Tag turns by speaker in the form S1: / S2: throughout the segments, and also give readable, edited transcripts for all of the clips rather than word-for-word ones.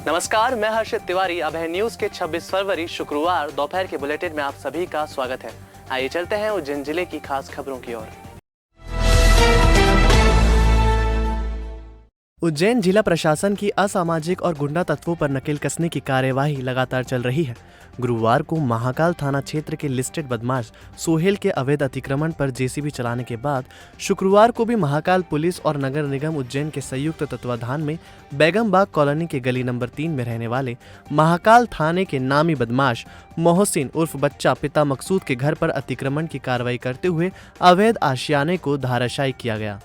S1: नमस्कार, मैं हर्षित तिवारी। अब है न्यूज के 26 फरवरी शुक्रवार दोपहर के बुलेटिन में आप सभी का स्वागत है। आइए चलते हैं उज्जैन जिले की खास खबरों की ओर। उज्जैन जिला प्रशासन की असामाजिक और गुंडा तत्वों पर नकेल कसने की कार्यवाही लगातार चल रही है। गुरुवार को महाकाल थाना क्षेत्र के लिस्टेड बदमाश सोहेल के अवैध अतिक्रमण पर जेसीबी चलाने के बाद शुक्रवार को भी महाकाल पुलिस और नगर निगम उज्जैन के संयुक्त तत्वाधान में बेगम बाग कॉलोनी के गली नंबर 3 में रहने वाले महाकाल थाने के नामी बदमाश मोहसिन उर्फ बच्चा पिता मकसूद के घर पर अतिक्रमण की कार्रवाई करते हुए अवैध आशियाने को धराशायी किया गया।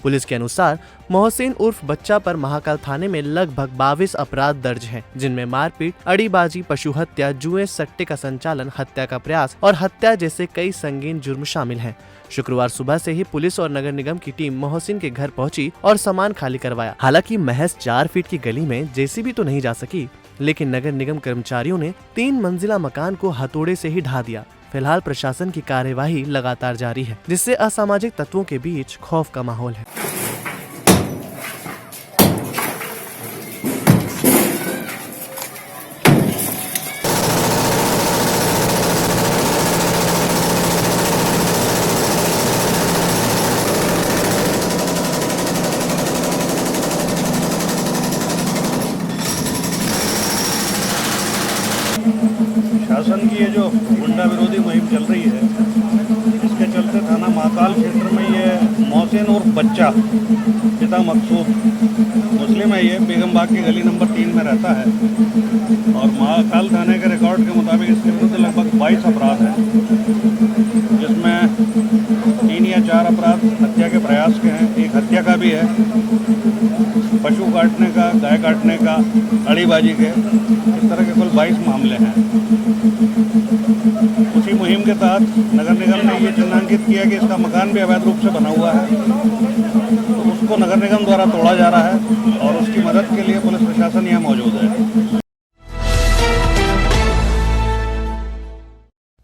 S1: पुलिस के अनुसार मोहसिन उर्फ बच्चा पर महाकाल थाने में लगभग 22 अपराध दर्ज हैं, जिनमें मारपीट, अड़ीबाजी, पशु हत्या, जुए सट्टे का संचालन, हत्या का प्रयास और हत्या जैसे कई संगीन जुर्म शामिल हैं। शुक्रवार सुबह से ही पुलिस और नगर निगम की टीम मोहसिन के घर पहुंची और सामान खाली करवाया। हालांकि महज 4 फीट की गली में जेसीबी तो नहीं जा सकी, लेकिन नगर निगम कर्मचारियों ने 3 मंजिला मकान को हथौड़े से ही ढा दिया। फिलहाल प्रशासन की कार्यवाही लगातार जारी है, जिससे असामाजिक तत्वों के बीच खौफ का माहौल है।
S2: शासन की ये जो गुंडा विरोधी मुहिम चल रही है, इसके चलते थाना महाकाल क्षेत्र में ये मोहसिन और बच्चा पिता मकसूद मुस्लिम है, ये बेगम बाग की गली नंबर 3 में रहता है और महाकाल थाने के रिकॉर्ड के मुताबिक इसके विरुद्ध लगभग 22 अपराध हैं, जिसमें 3 या 4 अपराध हत्या के प्रयास के हैं, एक हत्या का भी है, पशु काटने का, गाय काटने का, अड़ीबाजी के, इस तरह के कुल 22 मामले हैं। उसी मुहिम के तहत नगर निगम ने ये चिन्हांकित किया कि इसका मकान भी अवैध रूप से बना हुआ है, तो उसको नगर निगम द्वारा तोड़ा जा रहा है और उसकी मदद के लिए पुलिस प्रशासन यहाँ मौजूद है।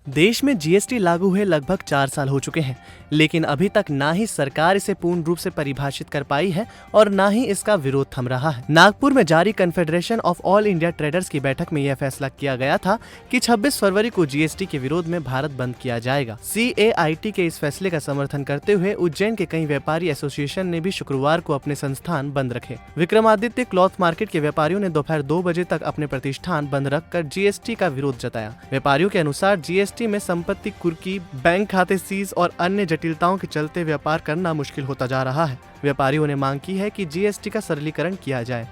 S1: देश में जीएसटी लागू हुए लगभग 4 साल हो चुके हैं, लेकिन अभी तक ना ही सरकार इसे पूर्ण रूप से परिभाषित कर पाई है और ना ही इसका विरोध थम रहा है। नागपुर में जारी confederation of all India traders की बैठक में यह फैसला किया गया था कि 26 फरवरी को जीएसटी के विरोध में भारत बंद किया जाएगा। CAIT के इस फैसले का समर्थन करते हुए उज्जैन के कई व्यापारी एसोसिएशन ने भी शुक्रवार को अपने संस्थान बंद रखे। विक्रमादित्य क्लॉथ मार्केट के व्यापारियों ने दोपहर 2 बजे तक अपने प्रतिष्ठान बंद रखकर जीएसटी का विरोध जताया। व्यापारियों के अनुसार जीएसटी में संपत्ति कुर्की, बैंक खाते सीज और अन्य जटिलताओं के चलते व्यापार करना मुश्किल होता जा रहा है। व्यापारियों ने मांग की है कि जीएसटी का सरलीकरण किया जाए।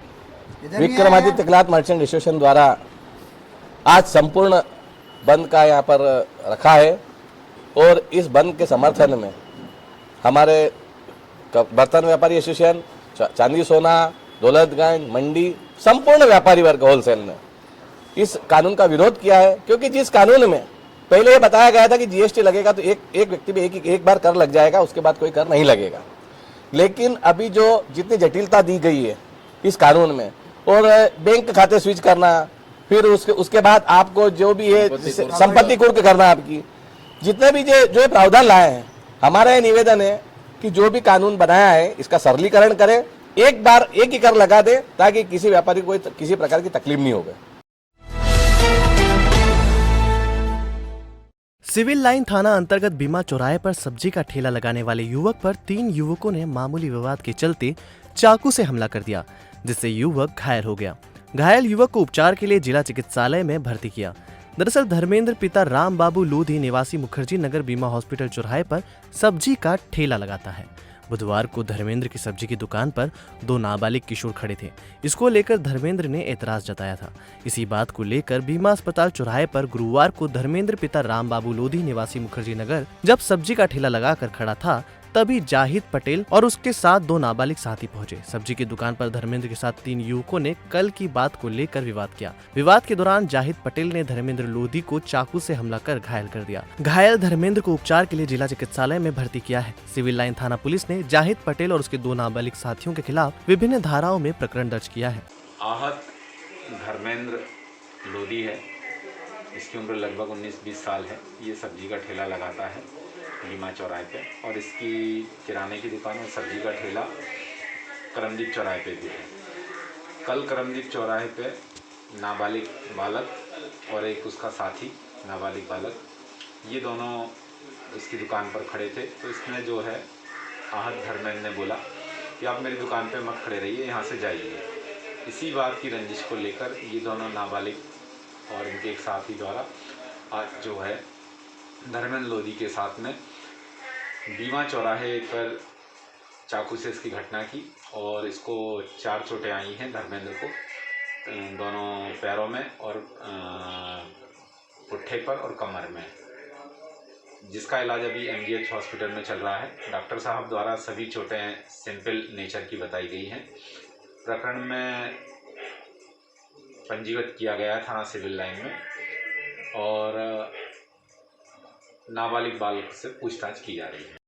S3: विक्रमादित्य क्लॉथ मर्चेंट एसोसिएशन द्वारा आज संपूर्ण बंद का यहाँ पर रखा है और इस बंद के समर्थन में हमारे बर्तन व्यापारी एसोसिएशन, चांदी सोना, दौलतगंज, मंडी, संपूर्ण व्यापारी वर्ग होलसेल ने इस कानून का विरोध किया है, क्योंकि जिस कानून में पहले ये बताया गया था कि जीएसटी लगेगा तो एक व्यक्ति पे एक बार कर लग जाएगा, उसके बाद कोई कर नहीं लगेगा। लेकिन अभी जो जितनी जटिलता दी गई है इस कानून में, और बैंक खाते स्विच करना, फिर उसके बाद आपको जो भी है संपत्ति कुर्क करना, आपकी जितने भी जो प्रावधान लाए हैं, हमारा ये निवेदन है कि जो भी कानून बनाया है इसका सरलीकरण करें, एक बार एक ही कर लगा दे ताकि किसी व्यापारी को किसी प्रकार की तकलीफ नहीं होगी।
S1: सिविल लाइन थाना अंतर्गत भीमा चौराहे पर सब्जी का ठेला लगाने वाले युवक पर 3 युवकों ने मामूली विवाद के चलते चाकू से हमला कर दिया, जिससे युवक घायल हो गया। घायल युवक को उपचार के लिए जिला चिकित्सालय में भर्ती किया। दरअसल धर्मेंद्र पिता राम बाबू लोधी निवासी मुखर्जी नगर बीमा हॉस्पिटल चौराहे पर सब्जी का ठेला लगाता है। बुधवार को धर्मेंद्र की सब्जी की दुकान पर 2 नाबालिग किशोर खड़े थे। इसको लेकर धर्मेंद्र ने एतराज जताया था। इसी बात को लेकर बीमा अस्पताल चौराहे पर गुरुवार को धर्मेंद्र पिता राम बाबू लोधी निवासी मुखर्जी नगर जब सब्जी का ठेला लगाकर खड़ा था, तभी जाहिद पटेल और उसके साथ 2 नाबालिग साथी पहुंचे। सब्जी की दुकान पर धर्मेंद्र के साथ 3 युवकों ने कल की बात को लेकर विवाद किया। विवाद के दौरान जाहिद पटेल ने धर्मेंद्र लोधी को चाकू से हमला कर घायल कर दिया। घायल धर्मेंद्र को उपचार के लिए जिला चिकित्सालय में भर्ती किया है। सिविल लाइन थाना पुलिस ने जाहिद पटेल और उसके 2 नाबालिग साथियों के खिलाफ विभिन्न धाराओं में प्रकरण दर्ज किया है।
S4: आहत धर्मेंद्र लोधी है, इसकी उम्र लगभग 19-20 साल है। ये सब्जी का ठेला लगाता है भीमा चौराहे पे, और इसकी किराने की दुकान और सब्जी का ठेला करमदीप चौराहे पे भी है। कल करमदीप चौराहे पे नाबालिग बालक और एक उसका साथी नाबालिग बालक, ये दोनों इसकी दुकान पर खड़े थे। तो इसने जो है आहत धर्मेंद्र ने बोला कि आप मेरी दुकान पे मत खड़े रहिए, यहाँ से जाइए। इसी बात की रंजिश को लेकर ये दोनों नाबालिग और इनके एक साथी द्वारा आज जो है धर्मेंद्र लोधी के साथ में बीमा चौराहे पर चाकू से इसकी घटना की और इसको 4 चोटें आई हैं धर्मेंद्र को, दोनों पैरों में और पुट्ठे पर और कमर में, जिसका इलाज अभी MGH हॉस्पिटल में चल रहा है। डॉक्टर साहब द्वारा सभी चोटें सिंपल नेचर की बताई गई हैं। प्रकरण में पंजीकृत किया गया है थाना सिविल लाइन में और नाबालिग बालक से पूछताछ की जा रही है।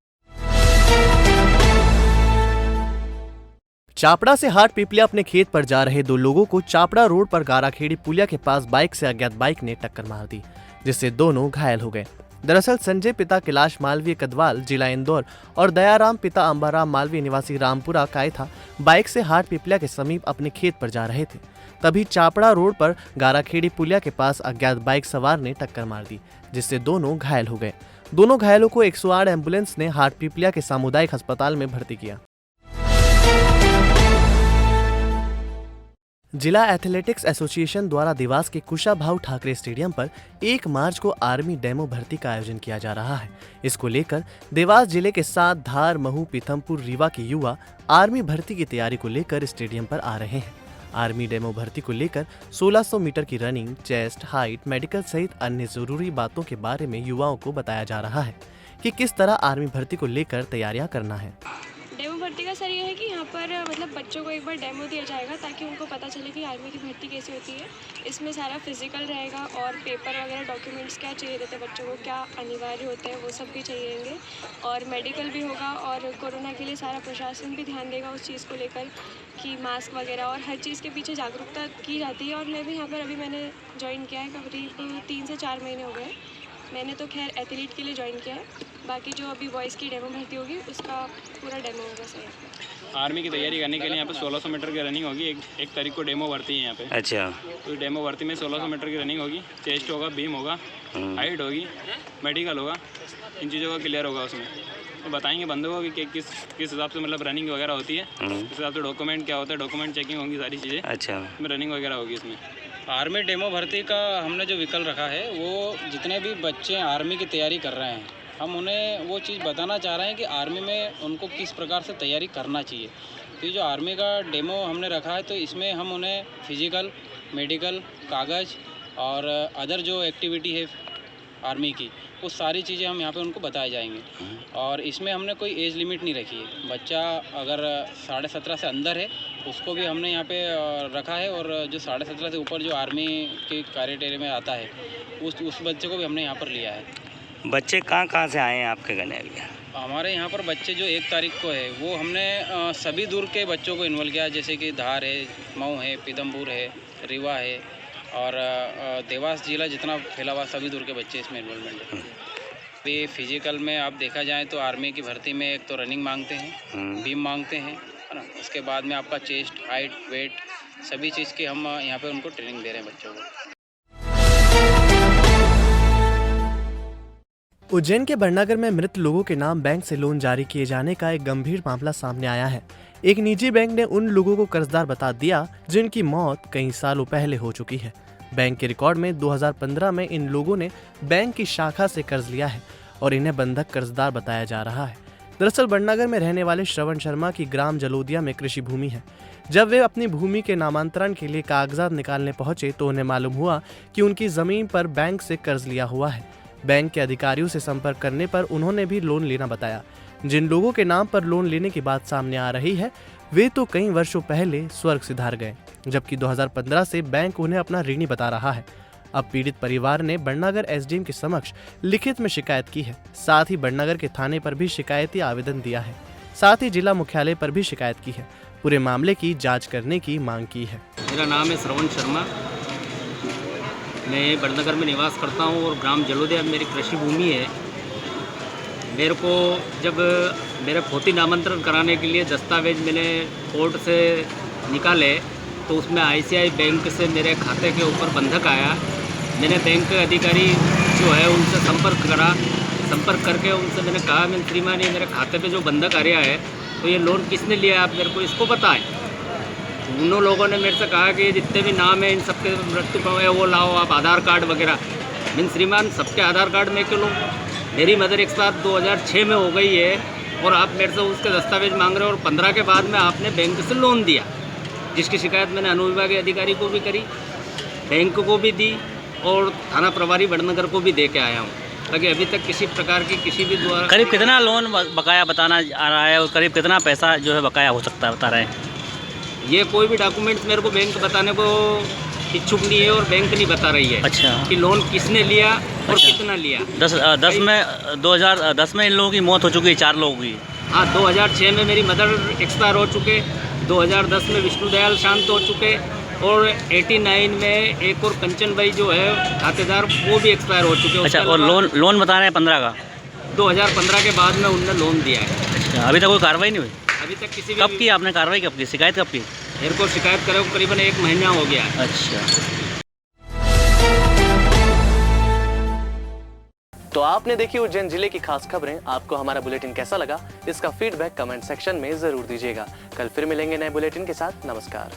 S1: चापड़ा से हाट पिपलिया अपने खेत पर जा रहे 2 लोगों को चापड़ा रोड पर गाराखेड़ी पुलिया के पास बाइक से अज्ञात बाइक ने टक्कर मार दी, जिससे दोनों घायल हो गए। दरअसल संजय पिता कैलाश मालवीय कदवाल जिला इंदौर और दयाराम पिता अंबाराम मालवीय निवासी रामपुरा कायथा बाइक से हाट पिपलिया के समीप अपने खेत पर जा रहे थे। तभी चापड़ा रोड पर गाराखेड़ी पुलिया के पास अज्ञात बाइक सवार ने टक्कर मार दी, जिससे दोनों घायल हो गए। दोनों घायलों को 108 एम्बुलेंस ने हाट पिपलिया के सामुदायिक अस्पताल में भर्ती किया। जिला एथलेटिक्स एसोसिएशन द्वारा देवास के कुशाभाऊ ठाकरे स्टेडियम पर 1 मार्च को आर्मी डेमो भर्ती का आयोजन किया जा रहा है। इसको लेकर देवास जिले के साथ धार, महू, पीथमपुर, रीवा के युवा आर्मी भर्ती की तैयारी को लेकर स्टेडियम पर आ रहे हैं। आर्मी डेमो भर्ती को लेकर 1600 मीटर की रनिंग, चेस्ट, हाइट, मेडिकल सहित अन्य जरूरी बातों के बारे में युवाओं को बताया जा रहा है कि किस तरह आर्मी भर्ती को लेकर तैयारियां करना है।
S5: डेमो भर्ती का सर ये है कि यहाँ पर मतलब बच्चों को एक बार डेमो दिया जाएगा ताकि उनको पता चले कि आर्मी की भर्ती कैसे होती है। इसमें सारा फिजिकल रहेगा और पेपर वगैरह डॉक्यूमेंट्स क्या चाहिए रहते हैं बच्चों को, क्या अनिवार्य होते हैं, वो सब भी चाहिएंगे और मेडिकल भी होगा। और कोरोना के लिए सारा प्रशासन भी ध्यान देगा उस चीज़ को लेकर कि मास्क वगैरह और हर चीज़ के पीछे जागरूकता की जाती है। और मैं भी यहाँ पर अभी मैंने ज्वाइन किया है, करीब 3 से 4 महीने हो गए। मैंने तो खैर एथलीट के लिए ज्वाइन किया है, बाकी जो अभी बॉयज़ की डेमो भर्ती होगी उसका पूरा डेमो होगा सर।
S6: आर्मी की तैयारी करने के लिए यहाँ पे 1600 मीटर की रनिंग होगी। एक तारीख को डेमो भर्ती है यहाँ पे।
S7: अच्छा।
S6: तो डेमो भर्ती में 1600 मीटर की रनिंग होगी, चेस्ट होगा, बीम होगा, हाइट होगी, मेडिकल होगा, इन चीज़ों का क्लियर होगा उसमें। तो बताएंगे बंदों को कि किस हिसाब से मतलब रनिंग वगैरह होती है, किस हिसाब से डॉक्यूमेंट क्या होता है, डॉक्यूमेंट चेकिंग होगी, सारी चीज़ें।
S7: अच्छा।
S6: इसमें रनिंग वगैरह होगी इसमें। आर्मी डेमो भर्ती का हमने जो विकल्प रखा है वो जितने भी बच्चे आर्मी की तैयारी कर रहे हैं हम उन्हें वो चीज़ बताना चाह रहे हैं कि आर्मी में उनको किस प्रकार से तैयारी करना चाहिए। तो जो आर्मी का डेमो हमने रखा है तो इसमें हम उन्हें फिजिकल, मेडिकल, कागज़ और अदर जो एक्टिविटी है आर्मी की वो सारी चीज़ें हम यहाँ पे उनको बताए जाएंगे। और इसमें हमने कोई एज लिमिट नहीं रखी है। बच्चा अगर 17.5 से अंदर है उसको भी हमने यहाँ पे रखा है और जो 17.5 से ऊपर जो आर्मी के क्राइटेरिया में आता है उस बच्चे को भी हमने यहाँ पर लिया है।
S7: बच्चे कहाँ से आए हैं आपके गले भैया?
S6: हमारे यहाँ पर बच्चे जो 1 तारीख को है वो हमने सभी दूर के बच्चों को इन्वॉल्व किया, जैसे कि धार है, मऊ है, पीथमपुर है, रीवा है और देवास जिला जितना फैला हुआ सभी दूर के बच्चे इसमें इन्वॉल्वमेंट है। ये फिजिकल में आप देखा जाए तो आर्मी की भर्ती में एक तो रनिंग मांगते हैं, बीम मांगते हैं, है ना। उसके बाद में आपका चेस्ट, हाइट, वेट सभी चीज़ की हम यहाँ पे उनको ट्रेनिंग दे रहे हैं बच्चों को।
S1: उज्जैन के बड़नगर में मृत लोगों के नाम बैंक से लोन जारी किए जाने का एक गंभीर मामला सामने आया है। एक निजी बैंक ने उन लोगों को कर्जदार बता दिया जिनकी मौत कई सालों पहले हो चुकी है। बैंक के रिकॉर्ड में 2015 में इन लोगों ने बैंक की शाखा से कर्ज लिया है और इन्हें बंधक कर्जदार बताया जा रहा है। दरअसल बड़नगर में रहने वाले श्रवण शर्मा की ग्राम जलोदिया में कृषि भूमि है। जब वे अपनी भूमि के नामांतरण के लिए कागजात निकालने पहुंचे तो उन्हें मालूम हुआ कि उनकी जमीन पर बैंक से कर्ज लिया हुआ है। बैंक के अधिकारियों से संपर्क करने पर उन्होंने भी लोन लेना बताया। जिन लोगों के नाम पर लोन लेने की बात सामने आ रही है वे तो कई वर्षों पहले स्वर्ग सिधार गए, जबकि 2015 से बैंक उन्हें अपना ऋणी बता रहा है। अब पीड़ित परिवार ने बड़नगर एसडीएम के समक्ष लिखित में शिकायत की है। साथ ही बड़नगर के थाने पर भी शिकायती आवेदन दिया है। साथ ही जिला मुख्यालय पर भी शिकायत की है। पूरे मामले की जांच करने की मांग की है।
S8: मेरा नाम है श्रवण शर्मा, मैं बड़नगर में निवास करता हूँ और ग्राम जलोदिया मेरी कृषि भूमि है। मेरे को जब मेरे पोती नामांतरण कराने के लिए दस्तावेज मैंने कोर्ट से निकाले तो उसमें ICICI बैंक से मेरे खाते के ऊपर बंधक आया। मैंने बैंक के अधिकारी जो है उनसे संपर्क करके उनसे मैंने कहा, मैं श्रीमान ये मेरे खाते पे जो बंधक आ रहा है तो ये लोन किसने लिया है, आप मेरे को इसको बताएं। उन लोगों ने मेरे से कहा कि जितने भी नाम है इन सबके मृत्यु प्रमाण है वो लाओ आप, आधार कार्ड वगैरह। मैं श्रीमान सबके आधार कार्ड मैं क्यों लूँ, मेरी मदर एक्सपायर 2006 में हो गई है और आप मेरे से उसके दस्तावेज मांग रहे हो और 15 के बाद में आपने बैंक से लोन दिया, जिसकी शिकायत मैंने अनुविभागीय अधिकारी को भी करी, बैंक को भी दी और थाना प्रभारी बड़नगर को भी दे के आया हूँ, ताकि अभी तक किसी प्रकार की किसी भी द्वारा।
S7: करीब कितना लोन बकाया बताना आ रहा है और करीब कितना पैसा जो है बकाया हो सकता है बता रहे हैं?
S8: ये कोई भी डॉक्यूमेंट्स मेरे को बैंक बताने को इच्छुक नहीं है और बैंक नहीं बता रही है।
S7: अच्छा।
S8: कि लोन किसने लिया और कितना लिया।
S7: 2010 में इन लोगों की मौत हो चुकी है, 4 लोगों की।
S8: हाँ, 2006 में मेरी मदर एक्सपायर हो चुके, 2010 में विष्णु दयाल शांत हो चुके और 89 में एक और कंचन भाई जो है खातेदार वो भी एक्सपायर हो चुके।
S7: अच्छा, और लोन बता रहे हैं 15 का?
S8: 2015 के बाद में उनने लोन दिया है।
S7: अच्छा, अभी तक कोई कार्रवाई नहीं हुई?
S8: अभी तक किसी
S7: कब की आपने कार्रवाई, कब की शिकायत कब की?
S8: मेरे को शिकायत करे करीबन 1 महीना हो गया है।
S7: अच्छा।
S1: तो आपने देखी उज्जैन जिले की खास खबरें। आपको हमारा बुलेटिन कैसा लगा, इसका फीडबैक कमेंट सेक्शन में जरूर दीजिएगा। कल फिर मिलेंगे नए बुलेटिन के साथ। नमस्कार।